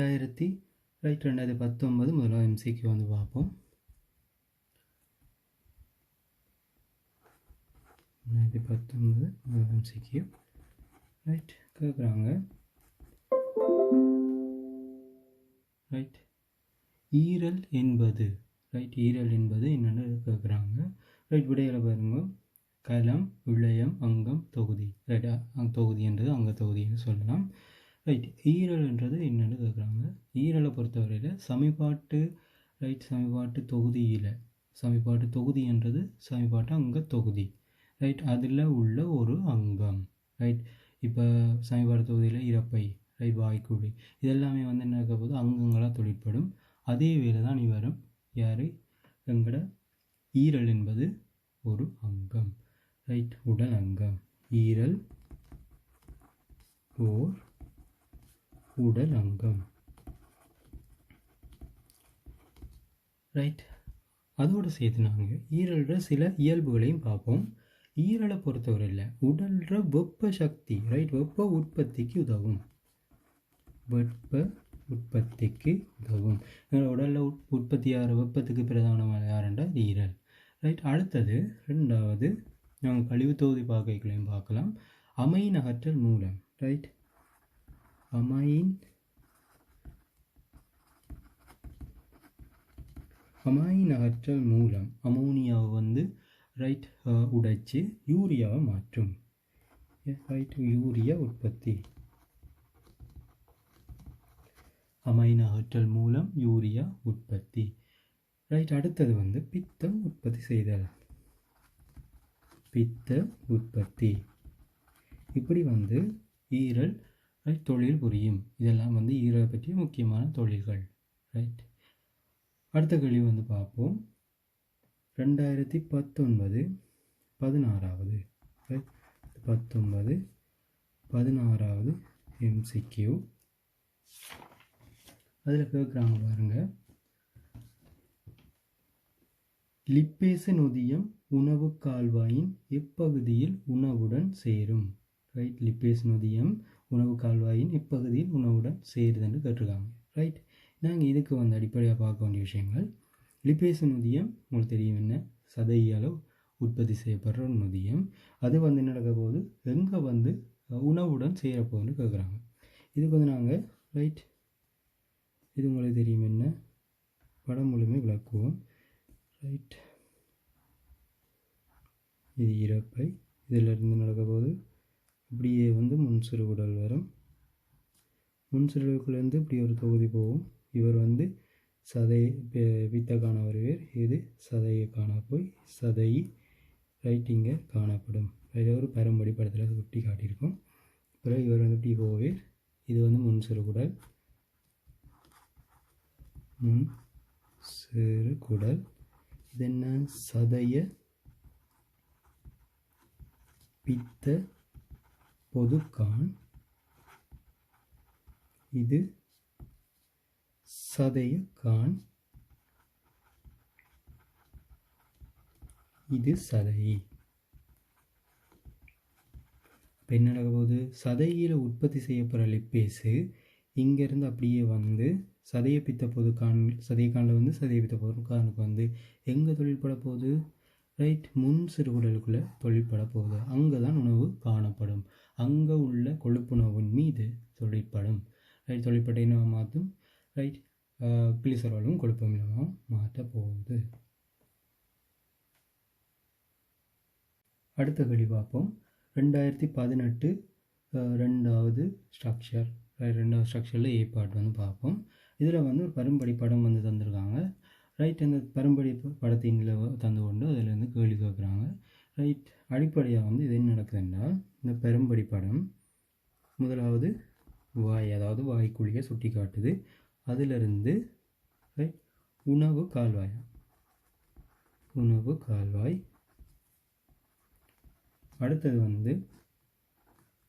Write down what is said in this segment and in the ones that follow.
2019 முதலாம் எம்சிக்கு வந்து பார்ப்போம். 2019 முதலாம் எம்சிக்கு ரைட் கேட்குறாங்க. ரைட் ஈரல் என்பது ஈரல் என்பது என்னென்னு கேட்குறாங்க. ரைட் விடைகளை பாருங்க. களம், இழையம், அங்கம், தொகுதி. ரைட்டா தொகுதின்றது அங்க தொகுதின்னு சொல்லலாம். ரைட் ஈரல்ன்றது என்னென்னு கேட்குறாங்க. ஈரலை பொறுத்தவரையில் சமிபாட்டு தொகுதியில் சமிபாட்டு தொகுதின்றது சமிபாட்டு அங்க தொகுதி. ரைட் அதில் உள்ள ஒரு அங்கம். ரைட் இப்போ சமிபாட்டு தொகுதியில் இறப்பை, ரைட் வாய்க்குழி, இதெல்லாமே வந்து என்ன இருக்க போது அங்கங்களாக தொழிற்படும். அதே வேலை தான் வரும். யார் எங்கட ஈரல் என்பது ஒரு அங்கம். ரைட் உடல் அங்கம். ஈரல் ஓர் உடல் அங்கம். ரைட் அதோடு சேர்த்து நாங்கள் ஈரல்ற சில இயல்புகளையும் பார்ப்போம். ஈரலை பொறுத்தவரையில் உடல்ற வெப்ப சக்தி, ரைட் வெப்ப உற்பத்திக்கு உதவும். எங்களோட உடலில் உற்பத்தியாகிற வெப்பத்துக்கு பிரதானமான யாருண்டா ஈரல். ரைட் அடுத்தது ரெண்டாவது நாங்கள் கழிவு தொகுதி பார்க்கலையும் பார்க்கலாம். அமைன் அகற்றல் மூலம். ரைட் அமைன் அகற்றல் மூலம் அமோனியாவை வந்து ரைட் உடைச்சு யூரியாவை மாற்றும். ரைட் யூரியா உற்பத்தி. அமைன் அகற்றல் மூலம் யூரியா உற்பத்தி. ரைட் அடுத்தது வந்து பித்தம் உற்பத்தி செய்தல். பித்த உற்பத்தி. இப்படி வந்து ஈரல் ரைட் தொழில் புரியும். இதெல்லாம் வந்து ஈரலை பற்றிய முக்கியமான தொழில்கள். ரைட் அடுத்த கேள்வி வந்து பார்ப்போம். 2019 16வது ரைட் 19 16வது எம்சிக்யூ. அதில் கேட்குறாங்க பாருங்க. லிப்பேசு நொதியம் உணவு கால்வாயின் எப்பகுதியில் உணவுடன் சேரும். ரைட் லிப்பேசு நொதியம் உணவு கால்வாயின் எப்பகுதியில் உணவுடன் சேருதுன்னு கேட்டிருக்காங்க. ரைட் நாங்கள் இதுக்கு வந்து அடிப்படையாக பார்க்க வேண்டிய விஷயங்கள். லிப்பேசு நொதியம் உங்களுக்கு தெரியும் என்ன, சதையால் உற்பத்தி செய்யப்படுற ஒரு நொதியம். அது வந்து நடக்க போது எங்கே வந்து உணவுடன் சேரப்போகுதுன்னு கேட்குறாங்க. இதுக்கு வந்து நாங்கள் ரைட் இது உங்களுக்கு தெரியும் என்ன, படம் மூலமே விளக்குவோம். ரைட் இது இறப்பை, இதிலிருந்து நடக்க போது இப்படியே வந்து முன் சிறுகுடல் வரும். முன் சிறுகுடலுக்குள்ளேருந்து இப்படி ஒரு தொகுதி போகும். இவர் வந்து சதை பித்த காண வருவார். இது சதையை காண போய் சதை ரைட் இங்கே காணப்படும். அதில் ஒரு பரம்படி படத்தில் சுட்டி காட்டியிருக்கோம். பிறகு இவர் வந்து இப்படி போவார். இது வந்து முன் சிறுகுடல். முன் சிறுகுடல். இது என்ன, சதைய பித்த பொதுக்கான். இது சதைய கான். இது சதை. இப்போ என்ன நடக்க போகுது, சதையில் உற்பத்தி செய்யப்படுற லிப்பேஸு இங்கேருந்து அப்படியே வந்து சதைய பித்த பொதுக்கான், சதைக்கானில் வந்து சதைய பித்த பொதுக்கானுக்கு வந்து எங்கே தொழில்பட போகுது, ரைட் முன் சிறுகுடலுக்குள்ளே தொழில்பட போகுது. அங்கே தான் உணவு காணப்படும். அங்கே உள்ள கொழுப்புணவின் மீது தொழிற்படும். ரைட் தொழிற்பட்ட இனமாக மாற்றும். ரைட் கிளிசராலும் கொழுப்பு அமிலமாக மாற்ற போகுது. அடுத்த கேள்வி பார்ப்போம். 2018 ரெண்டாவது ஸ்ட்ரக்சர். ரெண்டாவது ஸ்ட்ரக்சரில் ஏ பார்ட் வந்து பார்ப்போம். இதில் வந்து ஒரு பரும்படி படம் வந்து தந்திருக்காங்க. ரைட் அந்த பரும்படி படத்தின் தந்து கொண்டு அதில் கேள்வி கேட்குறாங்க. ரைட் அடிப்படையாக வந்து இது என்ன நடக்குதுன்னா, இந்த பெரும்படி படம் முதலாவது வாய், அதாவது வாய்க்குழியை சுட்டி காட்டுது. அதிலிருந்து ரைட் உணவு கால்வாய், உணவு கால்வாய். அடுத்தது வந்து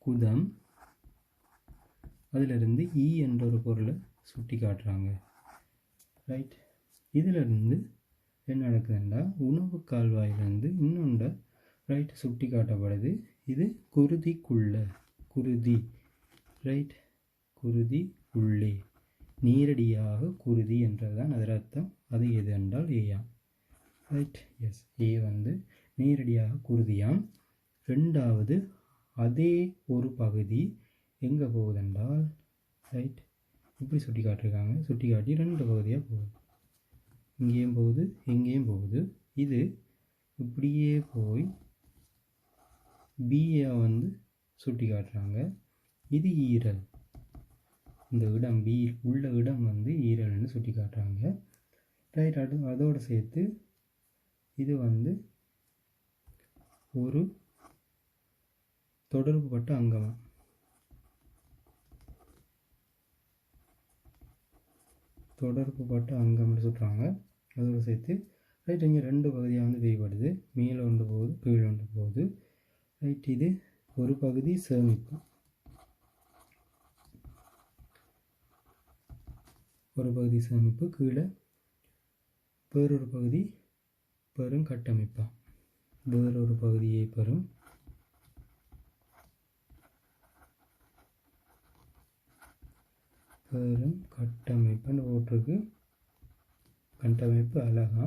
குதம். அதிலிருந்து ஈ என்ற ஒரு பொருளை சுட்டி காட்டுறாங்க. ரைட் இதிலிருந்து என்ன நடக்குதுன்னா, உணவு கால்வாயிலிருந்து இன்னொன்று ரைட் சுட்டி காட்டப்படுது. இது குருதிக்குள்ள, குருதி. ரைட் குருதி உள்ளே. நேரடியாக குருதி என்றதுதான் அதன் அர்த்தம். அது எது என்றால் ஏயாம். ரைட், எஸ், ஏ வந்து நேரடியாக குருதியாம். ரெண்டாவது, அதே ஒரு பகுதி எங்கே போகுதுன்றால், ரைட், இப்படி சுட்டி காட்டிருக்காங்க. சுட்டி காட்டி 2 பகுதியாக போகுது. இங்கேயும் போகுது, எங்கேயும் போகுது. இது இப்படியே போய் பிஏ வந்து சுட்டி காட்டுறாங்க. இது ஈரல். இந்த இடம் பி உள்ள இடம் வந்து ஈரல்னு சுட்டி காட்டுறாங்க. ரைட், அதோடு சேர்த்து இது வந்து ஒரு தொடர்புபட்ட அங்கம். தொடர்புபட்ட அங்கம்னு சொல்கிறாங்க. அதோடு சேர்த்து ரைட், இங்கே 2 பகுதியாக வந்து வேறுபடுது. மேலே ஒன்று போகுது, கீழே ஒன்று போகுது. ரைட், இது ஒரு பகுதி சேமிப்பு, ஒரு பகுதி சேமிப்பு, கீழே வேறொரு பகுதி பெரும் கட்டமைப்பா, வேறொரு பகுதியை பெறும் கட்டமைப்புன்னு போட்டிருக்கு. கட்டமைப்பு அழகா.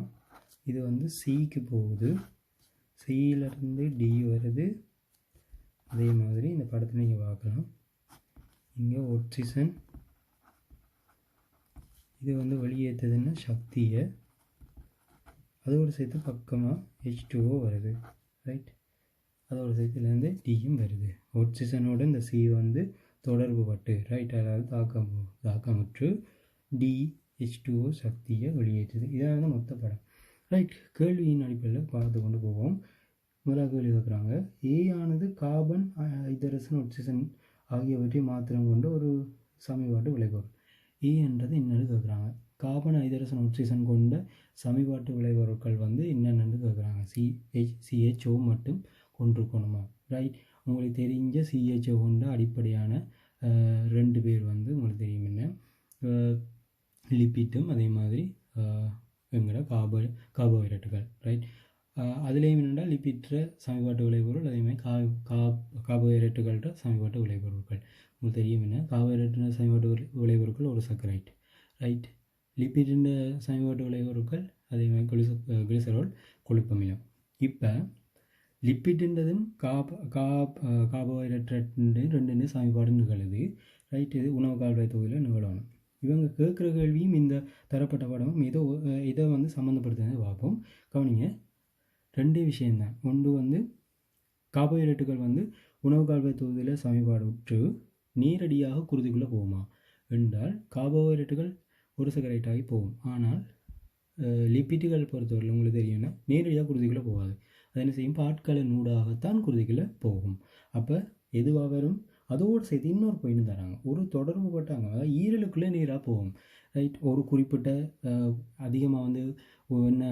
இது வந்து சிக்கு போகுது, சியிலிருந்து டி வருது. அதே மாதிரி இந்த படத்தில் நீங்கள் பார்க்கலாம். இங்கே ஆக்சிஜன் இது வந்து வெளியேற்றதுன்னா சக்தியை, அதோடு சேர்த்து பக்கமாக H2O வருது. ரைட், அதோடு சேர்த்துலேருந்து டியும் வருது. ஆக்சிஜனோட இந்த சி வந்து தொடர்பு பட்டு, ரைட், அதாவது தாக்கமுற்று டி H2O சக்தியை வெளியேற்றுது. இதான் வந்து மொத்த படம். ரைட், கேள்வியின் அடிப்படையில் பார்த்து கொண்டு போவோம். முதலாக கேள்வி கேட்குறாங்க, ஏ ஆனது கார்பன், ஹைட்ரஜன், ஆக்சிஜன் ஆகியவற்றை மாத்திரம் கொண்டு ஒரு சமன்பாட்டு விளைபொருள். ஏ என்றது என்னென்னு கேட்குறாங்க. கார்பன், ஹைட்ரஜன், ஆக்சிஜன் கொண்ட சமன்பாட்டு விளைபொருட்கள் வந்து என்னென்னு கேட்குறாங்க. CHO மட்டும் கொண்டிருக்கணுமா? ரைட், உங்களுக்கு தெரிஞ்ச CHO கொண்ட அடிப்படையான 2 பேர் வந்து உங்களுக்கு தெரியும் என்ன, லிப்பிட்டும் அதே மாதிரி எங்கட கார்போஹைட்ரேட்டுகள். ரைட், அதுலேயும் என்னென்னா லிப்பிட்ற சமன்பாட்டு விளைபொருள், அதே மாதிரி கார்போஹைட்ரேட்டுகள்ன்ற சமன்பாட்டு விளைபொருட்கள். உங்களுக்கு தெரியும் என்ன, கார்போஹைட்ரேட் சமன்பாட்டு விளைபொருட்கள் ஒரு சர்க்கரைட். ரைட், லிப்பிடின் சமன்பாட்டு விளைபொருட்கள் அதே மாதிரி கிளிசரால் கொழுப்பமிலம். இப்போ லிப்பிட்ன்றதும் கார்போஹைட்ரேட் 2 சமன்பாடு நிகழுது. ரைட், இது உணவு கால்வாய் தொகுதியில் நிகழணும். இவங்க கேட்குற கேள்வியும் இந்த தரப்பட்ட படமும் இதை வந்து சம்மந்தப்படுத்துறதை பார்ப்போம். கவனிங்க, 2 விஷயம்தான். ஒன்று வந்து கார்போஹைட்ரேட்டுகள் வந்து உணவு கால்வாய் தொகுதியில் சமன்பாடு உற்று நேரடியாக குருதிக்குள்ளே போகுமா என்றால் கார்போஹைட்ரேட்டுகள் ஒரு சர்க்கரைட்டாகி போகும். ஆனால் லிப்பிட்டுகள் பொறுத்தவரையில் உங்களுக்கு தெரியும்னா நேரடியாக குருதிக்குள்ளே போகாது. அது என்ன செய்யும், பாட்களின் ஊடாகத்தான் குருதிக்குள்ளே போகும். அப்போ எதுவாக வரும், அதோடு சேர்த்து இன்னொரு பாயிண்ட் தராங்க. ஒரு தொடர்பு பட்டாங்க, அதாவது ஈரலுக்குள்ளே நேராக போகும். ரைட், ஒரு குறிப்பிட்ட அதிகமாக வந்து என்ன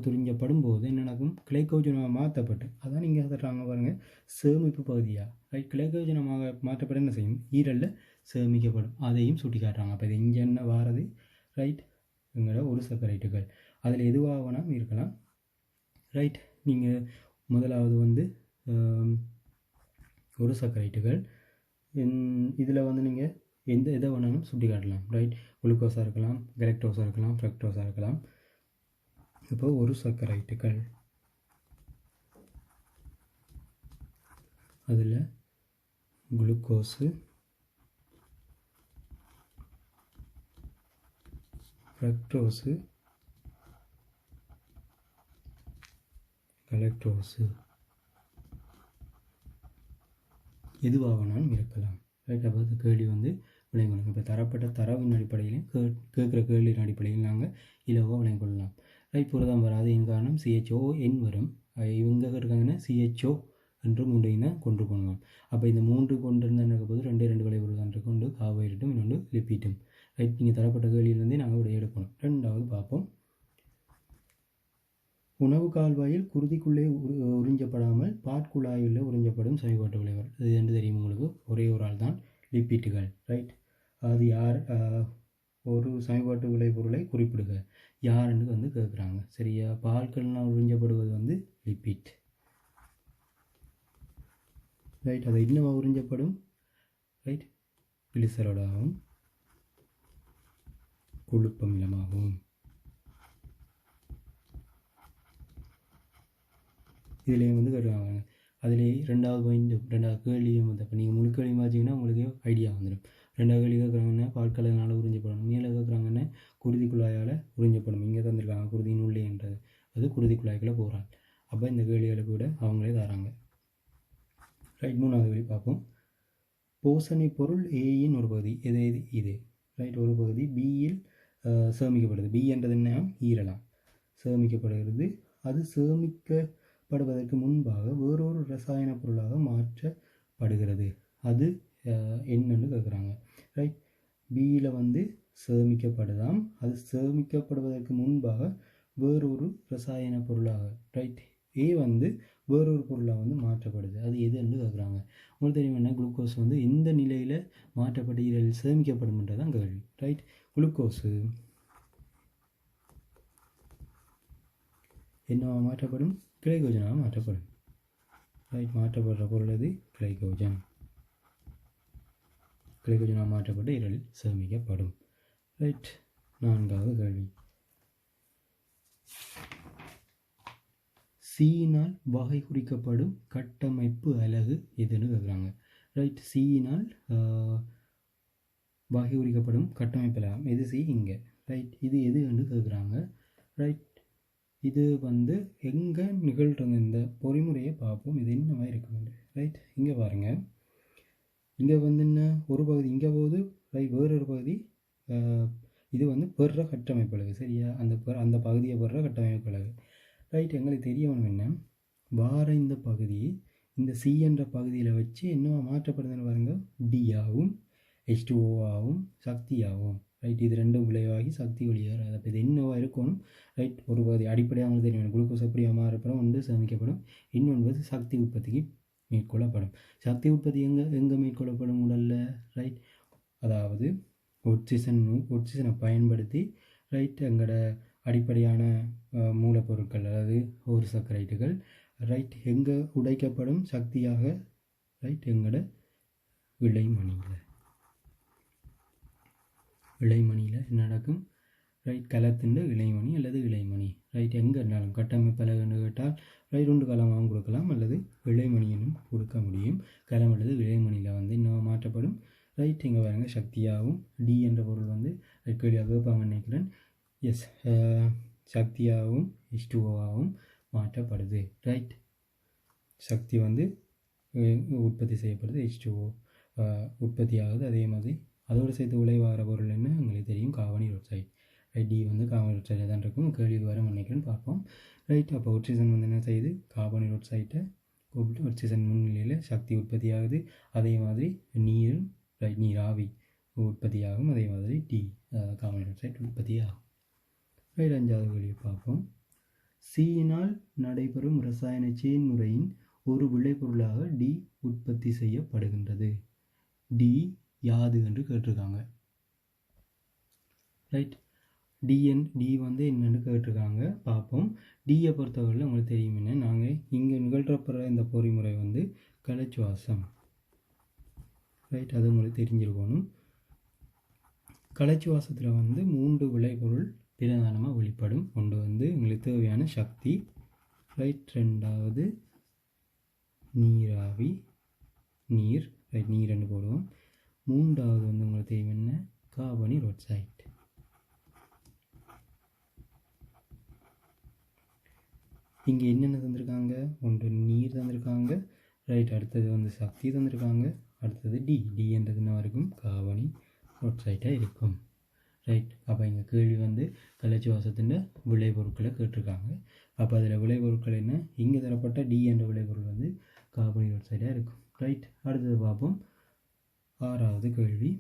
துரிஞ்சப்படும் போது என்ன நடக்கும், கிளைக்கோஜனமாக மாற்றப்பட்டு, அதான் நீங்கள் தர்றாங்க பாருங்கள், சேமிப்பு பகுதியாக. ரைட், கிளைக்கோஜனமாக மாற்றப்பட என்ன செய்யும், ஈரலில் சேமிக்கப்படும். அதையும் சுட்டி காட்டுறாங்க. அப்போ இது இங்கே என்ன வாரது, ரைட், எங்களோட ஒரு சர்க்கரைட்டுகள் அதில் எதுவாக வேணாலும் இருக்கலாம். ரைட், நீங்கள் முதலாவது வந்து ஒரு சர்க்கரைட்டுகள், இதில் வந்து நீங்கள் எந்த இதை வேணாலும் சுட்டி காட்டலாம். ரைட், குளுக்கோஸாக இருக்கலாம், கலெக்டோஸாக இருக்கலாம், ஃப்ரக்டோஸாக இருக்கலாம். இப்போ ஒரு சர்க்கரைட்டுகள் அதில் குளுக்கோஸு, ஃப்ரக்டோஸு, கலெக்டோஸு எதுவாகனாலும் இருக்கலாம். ரைட், அப்போ அந்த கேள்வி வந்து விளங்கணும். இப்போ தரப்பட்ட தரவின் அடிப்படையிலையும் கேட்குற கேள்வியின் அடிப்படையில் நாங்கள் இலவாக விளங்கிக்கொள்ளலாம். ரைட், புரதம் வராது என் காரணம் CHON வரும். இவங்க இருக்காங்கன்னா CHO என்று 3 தான் கொண்டு போகணும். அப்போ இந்த 3 கொண்டு இருந்தால் போது 2 விளைபொருள் தான் கொண்டு கார்போஹைட்ரேட்டும் இன்னொன்று லிப்பிட்டும். ரைட், நீங்கள் தரப்பட்ட கேள்வியிலேருந்தே நாங்கள் விடைய எடுக்கணும். ரெண்டாவது பார்ப்போம், உணவு கால்வாயில் குருதிக்குள்ளே உறிஞ்சப்படாமல் பாட்குழாயில் உறிஞ்சப்படும் சமன்பாட்டு விளைபொருள். இது என்று தெரியும் உங்களுக்கு, ஒரே ஒரு ஆள் தான் லிப்பிட்டுகள். ரைட், அது யார், ஒரு சமன்பாட்டு விளைபொருளை குறிப்பிடுக யாருன்னு வந்து கேட்குறாங்க. சரியா, பால்கள்லாம் உறிஞ்சப்படுவது வந்து லிப்பிட். ரைட், அது இன்னும் உறிஞ்சப்படும், ரைட், கிளிசரோடாகவும். கொழுப்பு அமிலமாகும். இதுலேயும் வந்து கேட்டுருவாங்க. அதுலேயே ரெண்டாவது கேள்வியும் வந்து இப்போ நீங்கள் முழு கேள்வி பார்த்தீங்கன்னா உங்களுக்கு ஐடியா வந்துடும். ரெண்டாவது கேள்வி கேட்குறாங்கன்னா பால் கலர்னால உறிஞ்சப்படும். மேலே கேட்குறாங்கன்னா குருதி குழாயால் உறிஞ்சப்படும். இங்கே தந்துருக்காங்க குருதியின் உள்ளேன்றது, அது குருதி குழாய்க்குள்ளே போகிறாங்க. அப்போ இந்த கேள்விகளுக்கு கூட அவங்களே தராங்க. ரைட், மூணாவது கேள்வி பார்ப்போம். போசனை பொருள் ஏயின் ஒரு பகுதி எது இது? ரைட், ஒரு பகுதி பியில் சேமிக்கப்படுது. பி என்றது என்ன? ஈரலாம் சேமிக்கப்படுகிறது. அது சேமிக்கப்படுவதற்கு முன்பாக வேறொரு ரசாயன பொருளாக மாற்றப்படுகிறது. அது என்னன்னு கேட்குறாங்க. ரைட், பியில் வந்து சேமிக்கப்படுதாம். அது சேமிக்கப்படுவதற்கு முன்பாக வேறொரு ரசாயன பொருளாக. ரைட், ஏ வந்து வேறொரு பொருளாக வந்து மாற்றப்படுது. அது எதுன்னு கேட்குறாங்க. உங்களுக்கு தெரியும் என்ன, குளுக்கோஸ் வந்து எந்த நிலையில் மாற்றப்பட்டு இதில் சேமிக்கப்படும்ன்றதான் கேள்வி. ரைட், குளுக்கோஸு என்னவா மாற்றப்படும்? கிளைகோஜனாக மாற்றப்படும். ரைட், மாற்றப்படுற பொருள் அது கிளைகோஜன். கிளைகோஜனாக மாற்றப்பட்டு இரலில் சேமிக்கப்படும். ரைட், நான்காவது கேள்வி. சியினால் வகை குறிக்கப்படும் கட்டமைப்பு அலகு எதுன்னு கேட்குறாங்க. ரைட், சியினால் வகை குறிக்கப்படும் கட்டமைப்பு அலகு எது? சி இங்கே. ரைட், இது எதுன்னு கேட்குறாங்க. ரைட், இது வந்து எங்கே நிகழ்கிறது? இந்த பொறிமுறையை பார்ப்போம். இது என்னவா இருக்குன்னு. ரைட், இங்கே பாருங்கள். இங்கே வந்து என்ன ஒரு பகுதி இங்கே போகுது. ரைட், வேறொரு பகுதி இது வந்து பெற கட்டமைப்பு அலகு. சரியா, அந்த பகுதியை பெற கட்டமைப்பு அலகு. ரைட், எங்களுக்கு தெரியணும் என்ன வார இந்த பகுதி இந்த சி என்ற பகுதியில் வச்சு என்னவா மாற்றப்படுதுன்னு பாருங்க. டி ஆகும், H2O ஆகும், சக்தியாகும். ரைட், இது ரெண்டும் விளைவாகி சக்தி வெளியேறாது. அப்போ இது என்னவா இருக்கணும்? ரைட், ஒரு பகுதி அடிப்படையாக அவங்களுக்கு தெரியும். குளுக்கோஸ் எப்படியாக மாறப்படும், ஒன்று சேமிக்கப்படும், இன்னொன்று சக்தி உற்பத்திக்கு மேற்கொள்ளப்படும். சக்தி உற்பத்தி எங்கே மேற்கொள்ளப்படும்? உடலில். ரைட், அதாவது ஒட்சிசனை பயன்படுத்தி. ரைட், எங்களோட அடிப்படையான மூலப்பொருட்கள் அதாவது ஒரு சர்க்கரைட்டுகள். ரைட், எங்கே உடைக்கப்படும் சக்தியாக? ரைட், எங்களோட இளைமணியில் என்ன நடக்கும்? ரைட், கலத்துண்டு இளைமணி அல்லது இளைமணி. ரைட், எங்கே இருந்தாலும் கட்டமைப்பலகுன்னு கேட்டால் ரைட் ஒன்று கலமாகவும் கொடுக்கலாம் அல்லது இளைமணியினும் கொடுக்க முடியும். கலம் அல்லது இளைமணியில் வந்து இன்னும் மாற்றப்படும். ரைட், இங்கே பாருங்க சக்தியாகவும் டி என்ற பொருள் வந்து கேள்வியாக கேட்பாங்க நினைக்கிறேன். S, சக்தியாகவும் H2O மாற்றப்படுது. ரைட், சக்தி வந்து உற்பத்தி செய்யப்படுது, H2O உற்பத்தி ஆகுது. அதே மாதிரி அதோடு சேர்த்து விளைவாகிற பொருள் என்ன எங்களுக்கு தெரியும், கார்பனீர் ஆக்சைடு. ரைட், டி வந்து கார்பனீர் ஆக்சைடு தான் இருக்கும். கேள்விக்கு வர நினைக்கிறேன்னு பார்ப்போம். ரைட், அப்போ ஆக்சிஜன் வந்து என்ன செய்யுது? கார்பனீர் ஆக்சைட்டை ஆக்சிஜன் முன்னிலையில் சக்தி உற்பத்தி ஆகுது. அதே மாதிரி நீரும் ரைட் நீராவி உற்பத்தியாகும். அதே மாதிரி டி கார்பனீர் ஆக்சைடு உற்பத்தி ஆகும். ரைட், அஞ்சாவது கேள்வி பார்ப்போம். சியினால் நடைபெறும் இரசாயன செயல்முறையின் ஒரு விளைபொருளாக டி உற்பத்தி செய்யப்படுகின்றது. டி யாது என்று கேட்டிருக்காங்க. ரைட், டி வந்து என்னென்னு கேட்டிருக்காங்க பார்ப்போம். டியை பொறுத்தவரையில் உங்களுக்கு தெரியும் என்ன, நாங்கள் இங்கே நிகழ்த்தப்படுற இந்த பொறிமுறை வந்து கலைச்சுவாசம். ரைட், அது உங்களுக்கு தெரிஞ்சிருக்கணும். கலைச்சுவாசத்தில் வந்து 3 விளைபொருள் பிரதானமாக வெளிப்படும். ஒன்று வந்து எங்களுக்கு தேவையான சக்தி. ரைட், ரெண்டாவது நீராவி, நீர். ரைட், நீர்னு போடுவோம். மூன்றாவது வந்து உங்களுக்கு தெரியும் என்ன, கார்பனீர் ஆக்சைடு. இங்கே என்னென்ன தந்திருக்காங்க? ஒன்று நீர் தந்திருக்காங்க. ரைட், அடுத்தது வந்து சக்தி தந்திருக்காங்க. அடுத்தது டி என்றது என்ன இருக்கும்? கார்பனீர் ஆக்சைடாக இருக்கும். ரைட், அப்போ எங்கள் கேள்வி வந்து கலைச்சுவாசத்தின் விளைபொருட்களை கேட்டிருக்காங்க. அப்போ அதில் விளைபொருட்கள் என்ன? இங்கே தரப்பட்ட டி என்ற விளைபொருள் வந்து கார்பனீர் ஆக்சைடாக இருக்கும். ரைட், அடுத்தது பார்ப்போம். ஆறாவது கேள்வி.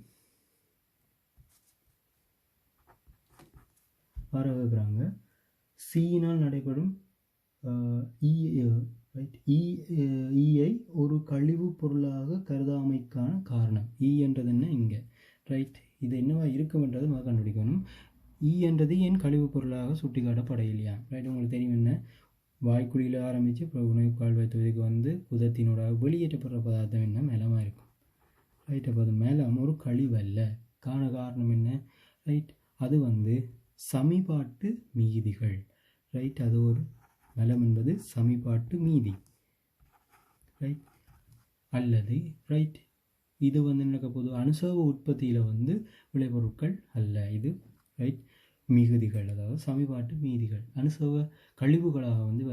ஆறாவது இருக்கிறாங்க, சியினால் நடைபெறும் ஈயை ஒரு கழிவு பொருளாக கருதாமைக்கான காரணம். என்றது என்ன இங்கே? ரைட், இது என்னவா இருக்கும்ன்றது நம்ம கண்டுபிடிக்கணும். என்றது ஏன் கழிவு பொருளாக சுட்டி காட்டப்படையிலையா? ரைட், உங்களுக்கு தெரியும் என்ன, வாய்க்குழியில் ஆரம்பித்து இப்போ உணவு கால்வாய்த்துவதுக்கு வந்து குதத்தினோட வெளியேற்றப்படுற பதார்த்தம் என்ன? மேலமாக இருக்கும். ரைட், அப்போ அது மேலம் ஒரு கழிவு அல்ல. காரணம் என்ன? ரைட், அது வந்து சமிபாட்டு மீதிகள். ரைட், அது ஒரு மலம் என்பது சமிபாட்டு மீதி. ரைட், அல்லது ரைட் இது வந்து நடக்க போது அனுசவ உற்பத்தியில் வந்து விளைபொருட்கள் அல்ல. இது ரைட் மிகுதிகள், அதாவது சமிபாட்டு மீதிகள் அனுசவ கழிவுகளாக வந்து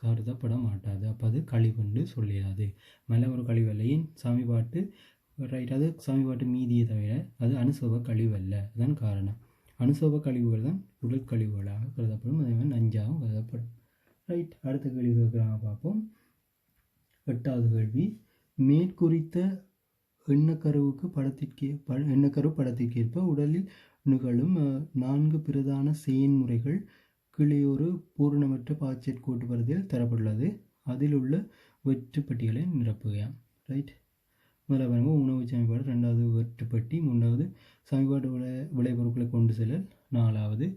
கருதப்பட மாட்டாது. அப்போ அது கழிவுண்டு சொல்லிடாது. மலம் ஒரு கழிவு அல்ல. ஏன் சமிபாட்டு ரைட், அது சமிபாட்டு மீதியை தவிர அது அனுசவ கழிவு அல்ல. அதுதான் காரணம். அனுசவ கழிவுகள் தான் உடல் கழிவுகளாக கருதப்படும். அதே மாதிரி நஞ்சாகவும் கருதப்படும். ரைட், அடுத்த கேள்வி கேட்குறாங்க பார்ப்போம். 8வது கேள்வி, மேற்குறித்த எண்ணக்கருவுக்கு எண்ணக்கரு படத்திற்கேற்ப உடலில் நிகழும் 4 பிரதான செயன்முறைகள் கீழேயொரு பூரணமற்ற பாய்ச்சற் கூட்டு பகுதியில் தரப்பட்டுள்ளது. அதில் உள்ள வெற்றுப்பட்டிகளை நிரப்புக. ரைட், முதல்ல பாருங்க உணவு சமன்பாடு, 2வது வெற்றுப்பட்டி, 3வது சமன்பாடு விளைபொருட்களை கொண்டு செல்லல், 4வது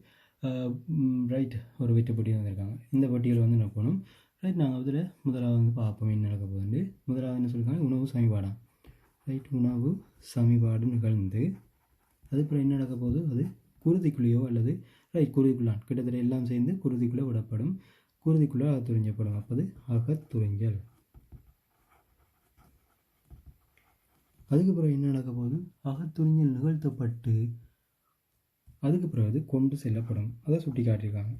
ரைட் ஒரு வெற்றுப்பட்டி வந்திருக்காங்க. இந்த பட்டியலை வந்து நிரப்பணும். ரைட், நாங்கள் அதில் முதலாவது வந்து பார்ப்போம் என்ன நடக்க போகுது. முதலாவது என்ன சொல்லியிருக்காங்க, உணவு சமன்பாடாம். ரைட், உணவு சமன்பாடு நிகழ்ந்து அதுக்கப்புறம் என்ன நடக்க போகுது, அது குருதிக்குள்ளேயோ அல்லது ரைட் குருதிக்குள்ளான் கிட்டத்தட்ட எல்லாம் சேர்ந்து குருதிக்குள்ளே விடப்படும். குருதிக்குள்ளே அகத்துறிஞ்சப்படும். அப்போது அகத்துறிஞ்சல். அதுக்கு பிறகு என்ன நடக்க போகுது, அகத்துறிஞ்சல் நிகழ்த்தப்பட்டு அதுக்கு பிறகு கொண்டு செல்லப்படும். அதை சுட்டி காட்டியிருக்காங்க,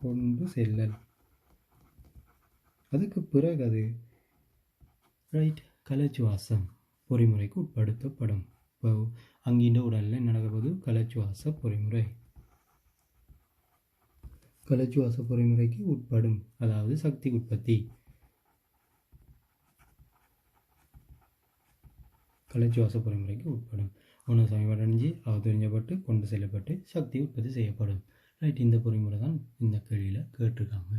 கொண்டு செல்லல். அதுக்கு பிறகு அது ரைட் கலச்சுவாசம் பொறிமுறைக்கு உட்படுத்தப்படும். இப்போ அங்கின்ற உடலில் நடக்க போது கலச்சுவாச பொறிமுறை. கலச்சுவாச பொறிமுறைக்கு உட்படும், அதாவது சக்தி உற்பத்தி. கலச்சுவாச பொறிமுறைக்கு உட்படும். உணவு சமன்பாடு அவதரிஞ்சப்பட்டு கொண்டு செல்லப்பட்டு சக்தி உற்பத்தி செய்யப்படும். ரைட், இந்த பொறிமுறை தான் இந்த கேள்வியில் கேட்டிருக்காங்க.